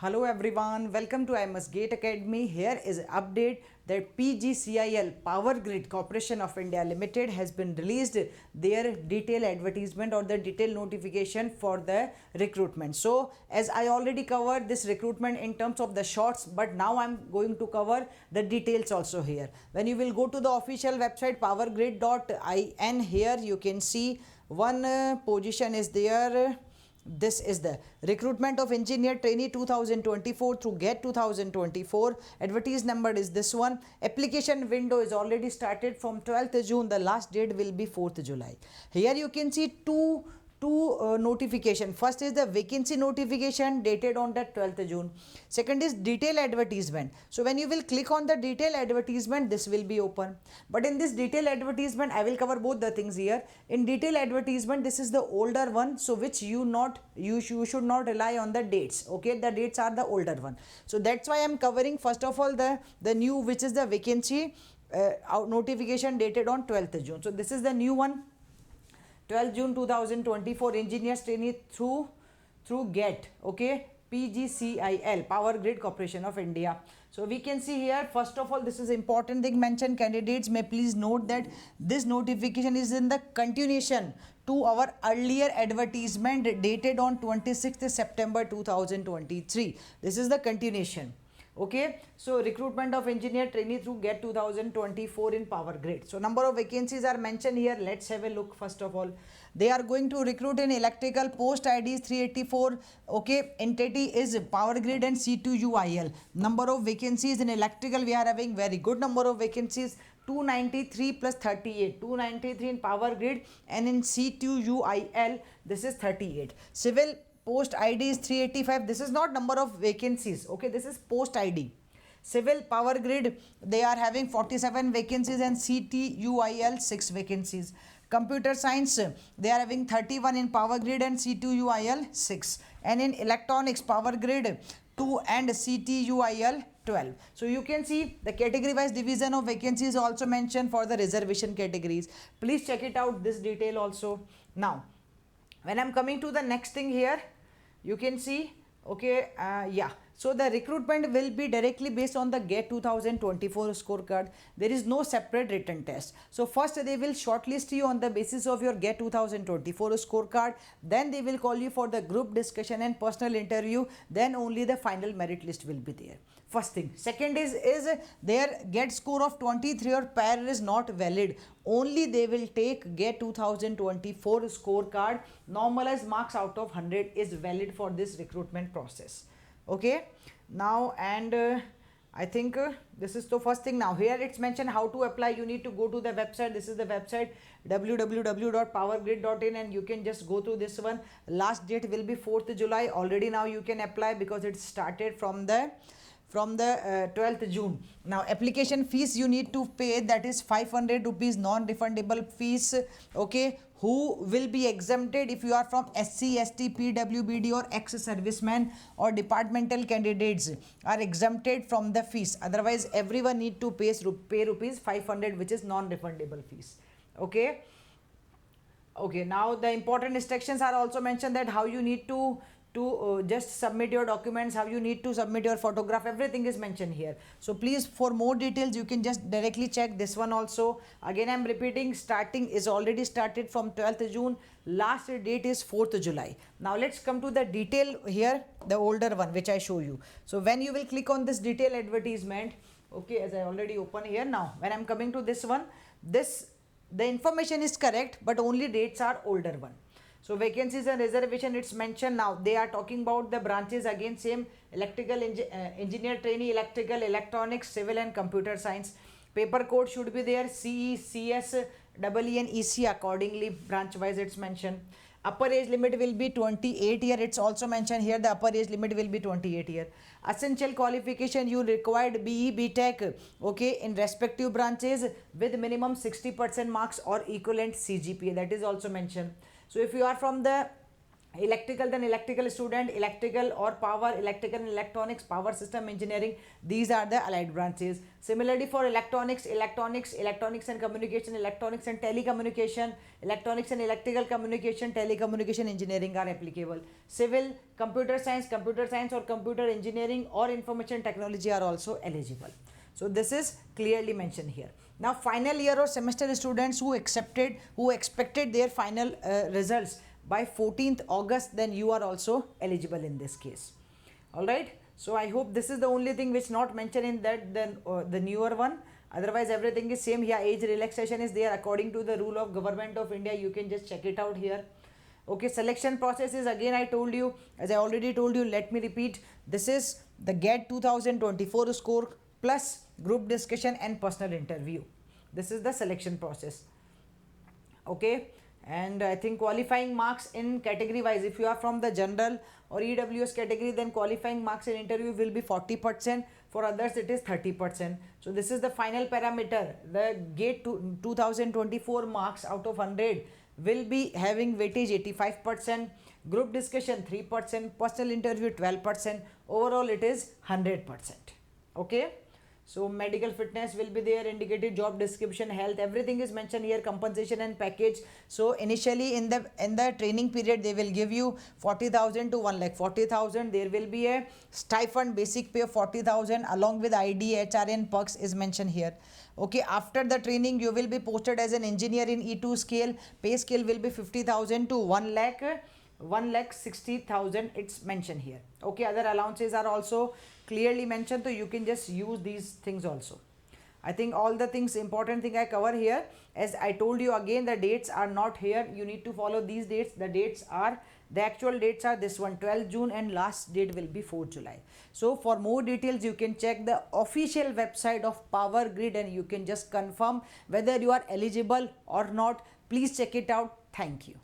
Hello everyone, welcome to IMS Gate Academy. Here is an update that PGCIL Power Grid Corporation of India Limited has been released their detailed advertisement or the detailed notification for the recruitment. So as I already covered this recruitment in terms of the shorts, but now I'm going to cover the details also here. When you will go to the official website powergrid.in, here you can see one position is there. This is the recruitment of engineer trainee 2024 through GET 2024. Advertise number is this one. Application window is already started from 12th June. The last date will be 4th July. Here you can see two notification. First is the vacancy notification dated on the 12th June. Second is detail advertisement. So when you will click on the detail advertisement, this will be open. But in this detail advertisement, I will cover both the things here. In detail advertisement, this is the older one, so which you should not rely on the dates. Okay, the dates are the older one. So that's why I am covering first of all the new, which is the vacancy notification dated on 12th June. So this is the new one. 12 June 2024, engineers trainee through GET, okay, PGCIL, Power Grid Corporation of India. So we can see here, first of all, this is important thing mentioned. Candidates may please note that this notification is in the continuation to our earlier advertisement dated on 26th September 2023. This is the continuation. Okay, so recruitment of engineer trainee through GET 2024 in Power Grid. So number of vacancies are mentioned here. Let's have a look. First of all, they are going to recruit in electrical, post ID is 384. Okay, entity is Power Grid and C2UIL. Number of vacancies in electrical, we are having very good number of vacancies, 293 plus 38, 293 in Power Grid, and in C2UIL this is 38. Civil, post ID is 385. This is not number of vacancies. Okay, this is post ID. Civil, Power Grid, they are having 47 vacancies, and C2UIL 6 vacancies. Computer Science, they are having 31 in Power Grid and C2UIL 6. And in Electronics, Power Grid 2 and C2UIL 12. So you can see the category wise division of vacancies also mentioned for the reservation categories. Please check it out, this detail also. Now, when I'm coming to the next thing here, you can see, okay, so the recruitment will be directly based on the GET 2024 scorecard. There is no separate written test. So first they will shortlist you on the basis of your GET 2024 scorecard. Then they will call you for the group discussion and personal interview. Then only the final merit list will be there. First thing. Second is their GET score of 23 or pair is not valid. Only they will take GET 2024 scorecard. Normalized marks out of 100 is valid for this recruitment process. Okay, now, and I think this is the first thing. Now here it's mentioned how to apply. You need to go to the website. This is the website www.powergrid.in, and you can just go through this one. Last date will be 4th July. Already now you can apply because it started from the 12th June. Now application fees you need to pay, that is 500 rupees non-refundable fees. Okay, who will be exempted? If you are from SC, ST, PWBD or ex-servicemen or departmental candidates are exempted from the fees. Otherwise everyone need to pay rupees 500, which is non-refundable fees. Okay. Okay, now the important instructions are also mentioned, that how you need to just submit your documents, how you need to submit your photograph, everything is mentioned here. So please, for more details you can just directly check this one also. Again I am repeating, starting is already started from 12th June, last date is 4th July. Now let's come to the detail here, the older one which I show you. So when you will click on this detail advertisement, okay, as I already open here, now when I am coming to this one, the information is correct, but only dates are older one. So vacancies and reservation, it's mentioned. Now they are talking about the branches, again same, electrical engineer trainee, electrical, electronics, civil and computer science. Paper code should be there, CE, CS, EE and EC accordingly, branch wise it's mentioned. Upper age limit will be 28 year. It's also mentioned here, the upper age limit will be 28 year. Essential qualification, you required BE, BTech, okay, in respective branches with minimum 60% marks or equivalent CGPA, that is also mentioned. So if you are from the Electrical, then electrical student, electrical or power, electrical and electronics, power system engineering, these are the allied branches. Similarly for electronics, electronics and communication, electronics and telecommunication, electronics and electrical communication, telecommunication engineering are applicable. Civil, computer science or computer engineering or information technology are also eligible. So this is clearly mentioned here. Now final year or semester students who expected their final results by 14th August, then you are also eligible in this case. All right. So I hope this is the only thing which not mentioned in that, then the newer one. Otherwise everything is same here. Age relaxation is there according to the rule of Government of India. You can just check it out here. Okay, selection process is, again I told you, as I already told you, let me repeat. This is the GATE 2024 score plus group discussion and personal interview. This is the selection process. Okay. And I think qualifying marks in category wise, if you are from the general or EWS category, then qualifying marks in interview will be 40%. For others it is 30%. So this is the final parameter. The GATE 2024 marks out of 100 will be having weightage 85%, group discussion 3%, personal interview 12%, overall it is 100%. Okay. So medical fitness will be there, indicated job description, health, everything is mentioned here, compensation and package. So initially in the training period they will give you 40,000 to 1,40,000. There will be a stipend basic pay of 40,000 along with ID, HRN perks is mentioned here. Okay, after the training you will be posted as an engineer in E2 scale. Pay scale will be 50,000 to 1,60,000, it's mentioned here. Okay, other allowances are also clearly mentioned, so you can just use these things also. I think all the things, important thing I cover here. As I told you again, the dates are not here. You need to follow these dates. The actual dates are this one, 12 June, and last date will be 4 July. So for more details, you can check the official website of Power Grid and you can just confirm whether you are eligible or not. Please check it out. Thank you.